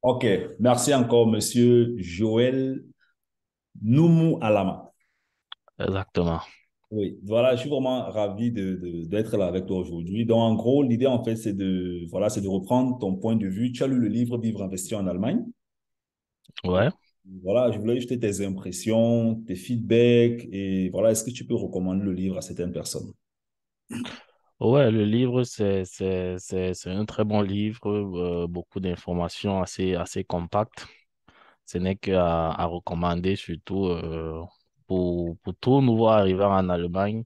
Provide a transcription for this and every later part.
Ok, merci encore, monsieur Joël Noumou Alama. Exactement. Oui, voilà, je suis vraiment ravi d'être là avec toi aujourd'hui. Donc, en gros, l'idée, en fait, c'est de reprendre ton point de vue. Tu as lu le livre Vivre investir en Allemagne. Et Ouais. voilà, je voulais juste tes impressions, tes feedbacks et voilà, est-ce que tu peux recommander le livre à certaines personnes? Ouais, le livre, c'est un très bon livre, beaucoup d'informations assez compactes. Ce n'est qu'à recommander, surtout pour tout nouveau arrivant en Allemagne.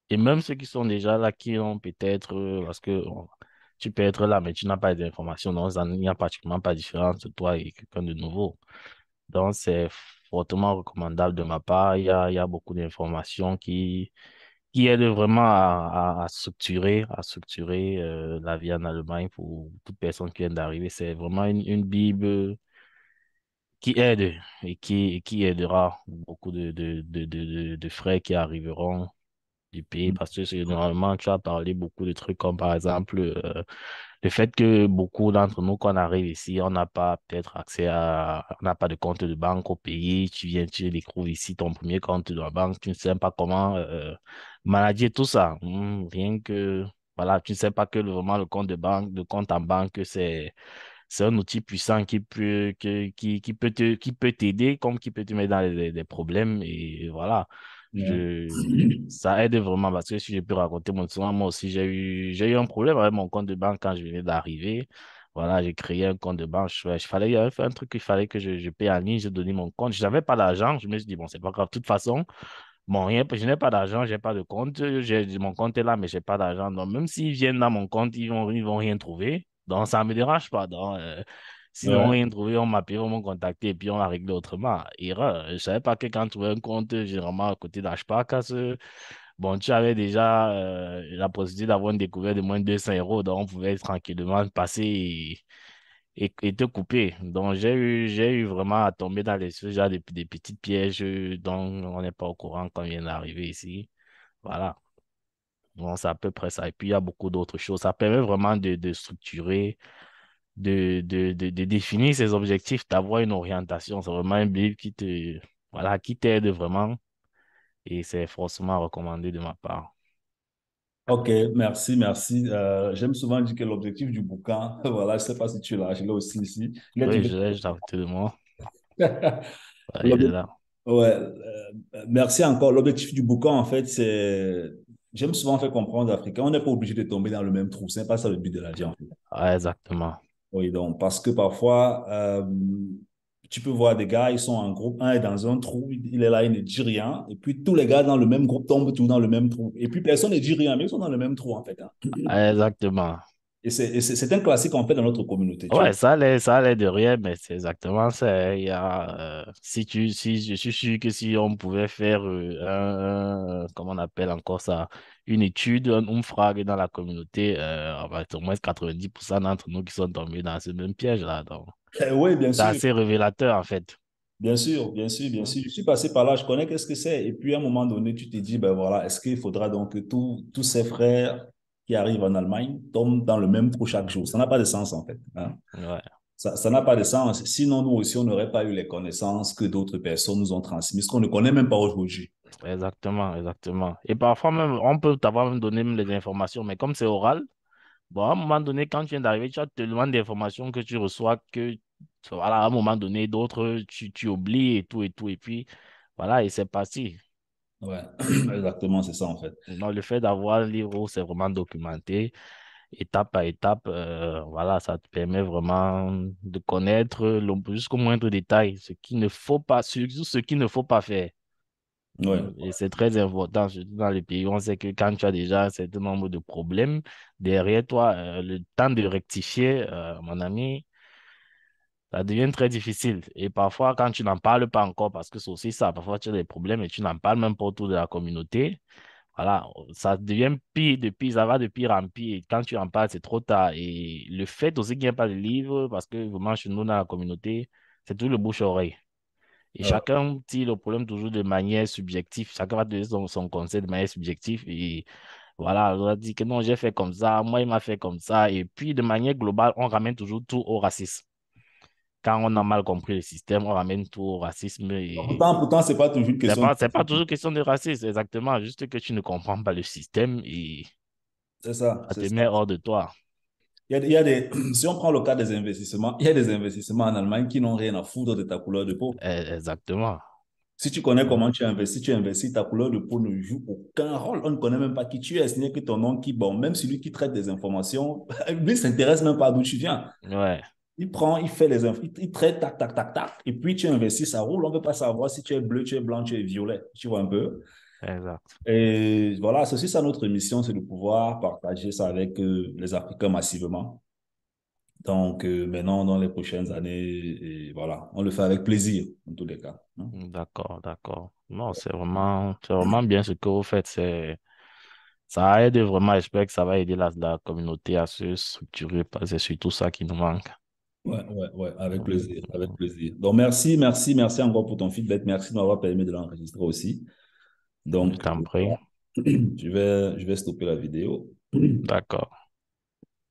Et même ceux qui sont déjà là, qui ont peut-être, parce que tu peux être là, mais tu n'as pas d'informations, donc il n'y a pratiquement pas de différence de toi et quelqu'un de nouveau. Donc, c'est fortement recommandable de ma part. Il y a beaucoup d'informations qui aide vraiment à structurer la vie en Allemagne pour toute personne qui vient d'arriver. C'est vraiment une Bible qui aide et qui aidera beaucoup de frères qui arriveront du pays parce que généralement, tu as parlé beaucoup de trucs comme par exemple le fait que beaucoup d'entre nous, quand on arrive ici, on n'a pas peut-être on n'a pas de compte de banque au pays. Tu viens, tu découvres ici ton premier compte de la banque. Tu ne sais pas comment manager tout ça. Rien que, voilà, tu ne sais pas que vraiment le compte de banque, le compte en banque, c'est un outil puissant qui peut t'aider comme qui peut te mettre dans des problèmes. Et voilà. Ouais. Ça aide vraiment parce que si je peux raconter mon histoire, moi aussi, j'ai eu un problème avec mon compte de banque quand je venais d'arriver. Voilà, j'ai créé un compte de banque. Il y avait fait un truc qu'il fallait que je paye en ligne. J'ai donné mon compte. Je n'avais pas d'argent. Je me suis dit, bon, c'est pas grave. De toute façon, bon, rien, je n'ai pas d'argent, j'ai pas de compte. Mon compte est là, mais j'ai pas d'argent. Donc, même s'ils viennent dans mon compte, ils vont rien trouver. Donc, ça me dérange pas. Donc, s'ils n'ont Ouais. rien trouvé, on m'appelle, on m'a contacté et puis on a réglé autrement. Erreur. Je savais pas que quand tu ouvrais un compte, généralement à côté d'Ashparkas, bon, tu avais déjà la possibilité d'avoir une découverte de moins de 200 euros. Donc, on pouvait tranquillement passer et te couper. Donc, j'ai eu vraiment à tomber dans ce genre des petites pièges dont on n'est pas au courant quand on vient d'arriver ici. Voilà. Bon, c'est à peu près ça. Et puis, il y a beaucoup d'autres choses. Ça permet vraiment de structurer, de définir ses objectifs, d'avoir une orientation. C'est vraiment un livre voilà, qui t'aide vraiment. Et c'est forcément recommandé de ma part. Ok, merci, merci. J'aime souvent dire que l'objectif du bouquin, voilà, je ne sais pas si tu l'as, je l'ai aussi ici. Il est Oui, du je l'ai juste à côté de moi. Ouais, il est L'objectif- là. Ouais, merci encore. L'objectif du bouquin, en fait, j'aime souvent faire comprendre aux Africains, on n'est pas obligé de tomber dans le même trou. C'est pas ça le but de la vie, en fait. Ouais, exactement. Oui, donc, parce que parfois, tu peux voir des gars, ils sont en groupe, un est dans un trou, il est là, il ne dit rien, et puis tous les gars dans le même groupe tombent tous dans le même trou. Et puis personne ne dit rien, mais ils sont dans le même trou, en fait, hein. Ouais, exactement. Et c'est un classique, en fait, dans notre communauté, tu vois. Ouais, ça allait de rien, mais c'est exactement ça. Si je suis sûr que si on pouvait faire comment on appelle encore ça, une étude, un umfrage dans la communauté, on va être au moins 90% d'entre nous qui sont tombés dans ce même piège-là. Donc, Oui, bien c'est sûr. assez révélateur, en fait. Bien sûr, bien sûr, bien Mhm. sûr. Je suis passé par là, je connais qu'est-ce que c'est. Et puis, à un moment donné, tu te dis, ben voilà, est-ce qu'il faudra donc que tous ces frères qui arrivent en Allemagne tombent dans le même trou chaque jour? Ça n'a pas de sens, en fait, hein. Ouais, Ça n'a pas de sens. Sinon, nous aussi, on n'aurait pas eu les connaissances que d'autres personnes nous ont transmises, qu'on ne connaît même pas aujourd'hui. exactement, exactement. Et parfois même, on peut t'avoir même donné même les informations, mais comme c'est oral, bon, à un moment donné, quand tu viens d'arriver, tu as tellement d'informations que tu reçois que, voilà, à un moment donné, d'autres, tu oublies et tout et tout. Et puis, voilà, et c'est parti. Ouais, exactement, c'est ça, en fait. Donc, le fait d'avoir un livre où c'est vraiment documenté, étape par étape, voilà, ça te permet vraiment de connaître jusqu'au moindre détail ce qu'il ne faut pas, surtout ce qu'il ne faut pas faire. Ouais. Et c'est très important, surtout dans les pays où on sait que quand tu as déjà un certain nombre de problèmes, derrière toi, le temps de rectifier, mon ami, ça devient très difficile. Et parfois, quand tu n'en parles pas encore, parce que c'est aussi ça, parfois tu as des problèmes et tu n'en parles même pas autour de la communauté, voilà, ça devient pire de pire, ça va de pire en pire. Et quand tu en parles, c'est trop tard. Et le fait aussi qu'il n'y ait pas de livre, parce que vraiment, chez nous, dans la communauté, c'est tout le bouche-oreille. Et Ouais. chacun tire le problème toujours de manière subjective. Chacun va donner son conseil de manière subjective. Et voilà, on va dire que non, j'ai fait comme ça, moi, il m'a fait comme ça. Et puis, de manière globale, on ramène toujours tout au racisme. quand on a mal compris le système, on ramène tout au racisme et Pourtant, c'est pas toujours une question de c'est pas racisme. toujours question de racisme, exactement. Juste que tu ne comprends pas le système et C'est ça, ça c'est te ça. met hors de toi. Il y a des, si on prend le cas des investissements, il y a des investissements en Allemagne qui n'ont rien à foutre de ta couleur de peau. Exactement. Si tu connais Mm. comment tu investis, ta couleur de peau ne joue aucun rôle. On ne connaît même pas qui tu es, ce n'est que ton nom qui, bon, même celui qui traite des informations, lui, ne s'intéresse même pas d'où tu viens. Ouais, Il prend, il fait les infos, il traite, tac, tac, tac, tac, et puis tu investis, ça roule. On ne peut pas savoir si tu es bleu, tu es blanc, tu es violet. Tu vois un peu? exact. Et voilà, c'est aussi ça notre mission, c'est de pouvoir partager ça avec les Africains massivement. Donc, maintenant, dans les prochaines années, et voilà, on le fait avec plaisir, en tous les cas, hein. D'accord, d'accord. Non, c'est vraiment bien ce que vous faites. Ça aide vraiment. J'espère que ça va aider la communauté à se structurer parce que c'est surtout ça qui nous manque. Ouais, ouais, ouais, avec Mm. plaisir, avec plaisir. Donc, merci, merci, merci encore pour ton feedback. Merci de m'avoir permis de l'enregistrer aussi. Je Donc, t'en prie. voilà. Je vais stopper la vidéo. D'accord.